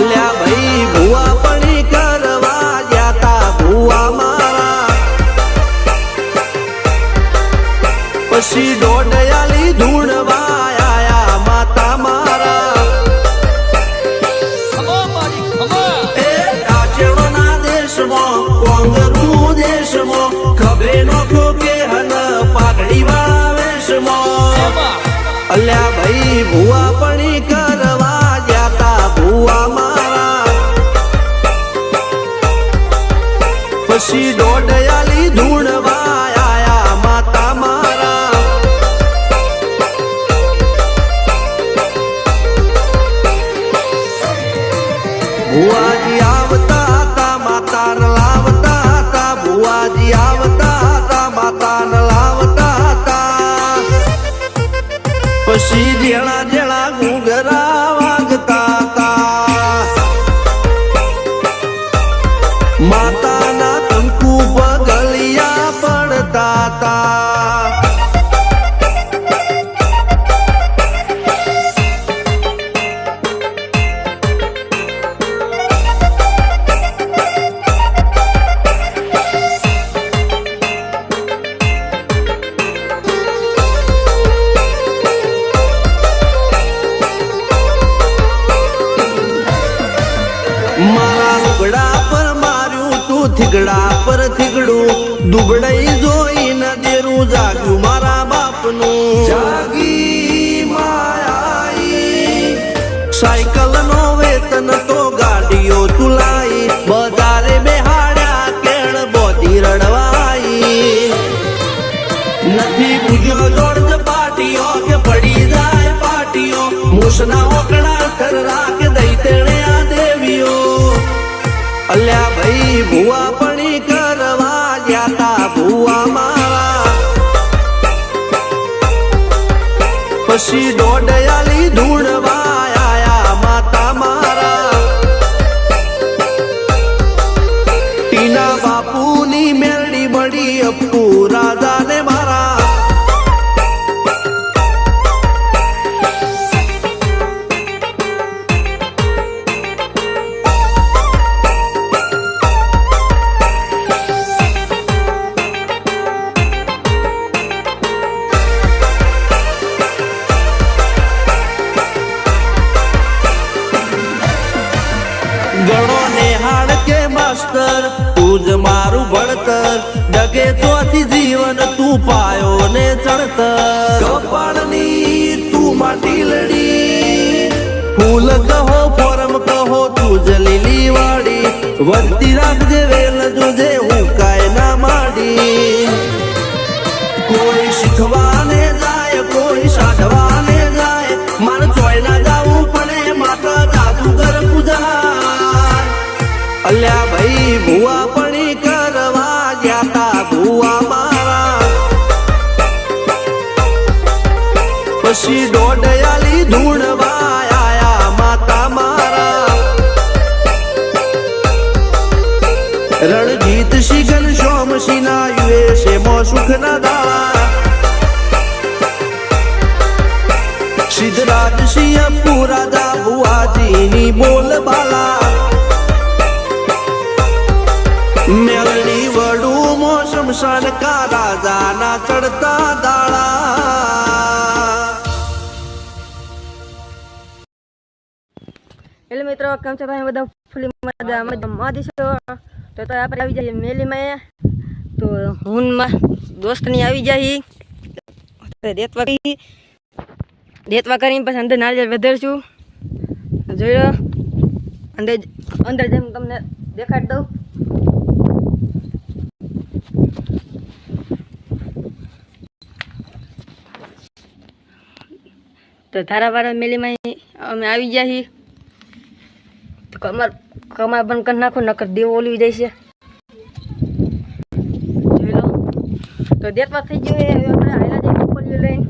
અલ્યા ભાઈ ભુવા પણી કરવા જાતા ભુવા મારા પછી દોડયાલી ધૂણવા આયા માતા મારા એ કાચેડોના દેશમાં કોંગરું દેશમાં ખભે નોખો કે હન પાઘડી વાળા વેશમાં અલ્યા ભાઈ ભુવા પણી કરવા જાતા ભુવા મારા પછી દોડયાલી ધૂણવા આયા માતા મારા ભુવાજી આવતા હતા માતા ન લાવતા હતા ભુવાજી આવતા હતા માતા ન લાવતા હતા પછી જેણા જેણા ઘૂંઘરા વાગતા હતા માતાના કંકુ પગલિયા પડતા હતા મારા લુગડા પર માર્યું તું થીગડા પર થીગડું દુબળઈ જોઈને દેરું જાગ્યું મારા બાપનું જાગી માયાઈ સાયકલ નો વેતન તો ગાડીઓ તુલાઈ બજારે બેહાડ્યા કેણ બોધી રડવાઈ નથી પૂજ્યો જોડજ પાટીઓ કે પડી જાય પાટીઓ મૂસના ઓકડા થરરા કે દઈ તેણે આ દેવીઓ અલ્યા ભાઈ ભુવા પણી કરવા જાતા ભુવા મારા પછી દોડયાલી ધૂણવા આયા માતા મારા ટીના બાપુની મેરડી મળી અપ્પુ રાજાને મારા ગણો નેહાળ કે માસ્ટર તું જ મારું ભણતર ડગે ચોથી જીવન તું પાયો ને ચણતર કપાળની તું માટી લડી ફૂલ કહો ફોરમ કહો તું જ લીલી વાડી વધતી રાખજે વેલ જોજે હું કાય ના માડી કોઈ શીખવાને જાય કોઈ સાધવાને જાય મારે ચોય ના જાવું પડે માતા જાદુગર પૂજા અલ્યા ભાઈ ભુવા પણી કરવા જાતા ભુવા મારા પછી દોડયાલી ધૂણવા આયા માતા મારા રણજીત સિંહ સોમસિંહ ના યુએસે મો સુખ ના દાળા સિદ્ધરાજ સિંહ પુરાદા ભુવાજીની બોલ બાલા મેલડી વડું મોસમ શનકા રાજાના ચડતા દાળા હેલો મિત્રો, કેમ છો તમે બધા? ફૂલી મજામાં છો? તો આપણે આવી જઈએ મેલીમાં. તો હું દોસ્તની આવી જાય દેતવા કરીને પછી અંદર નારિયેળ વધારશું. જોઈ લો, અંદર જેમ તમને દેખાડી દઉં. તો ધારાવાળા મેલીમાં અમે આવી ગયા છીએ. તો કમર બંધ કરી નાખો, નકર દેવો ઓલી જાય છે. જોઈ લો, તો દેતવા થઈ ગયો. હવે આપણે હાલા જઈને ખોલીઓ લઈને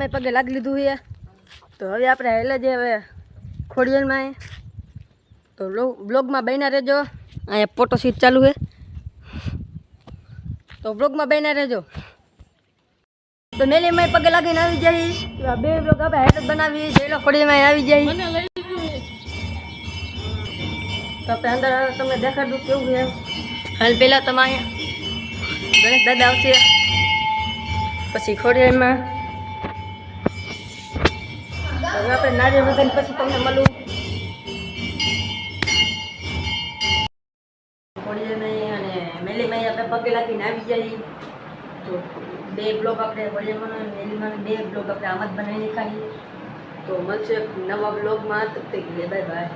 મેલીમાં પગે લાગી લીધું છે. તો હવે આપણે હેલે જે હવે ખોડિયારમાં તો બ્લોગમાં બન્યા રહેજો. અહીંયા ફોટો શૂટ ચાલુ છે તો બ્લોગમાં બન્યા રહેજો. તો મેલીમાં પગે લાગીને આવી જાય. બે બ્લોગ આપણે હેડ બનાવી જેલો ખોડિયામાં આવી જાય. તો આપણે અંદર તમને દેખાડું કેવું છે. હાલ પહેલાં તમે અહીંયા ગણેશ દાદા આવશે, પછી ખોડિયારમાં હવે આપણે નારિયેળ વગાડીને પછી તમને મળું. ખોડિયામાં અને મેલીમાં આપણે પગે લાગીને આવી જાય. તો બે બ્લોગ આપણે ખોડિયામાં અને મેલીમાં બે બ્લોગ આપણે આમ જ બનાવી નાખીએ. તો મળશે નવા બ્લોગમાં. તબ તક કે લીએ બાય બાય.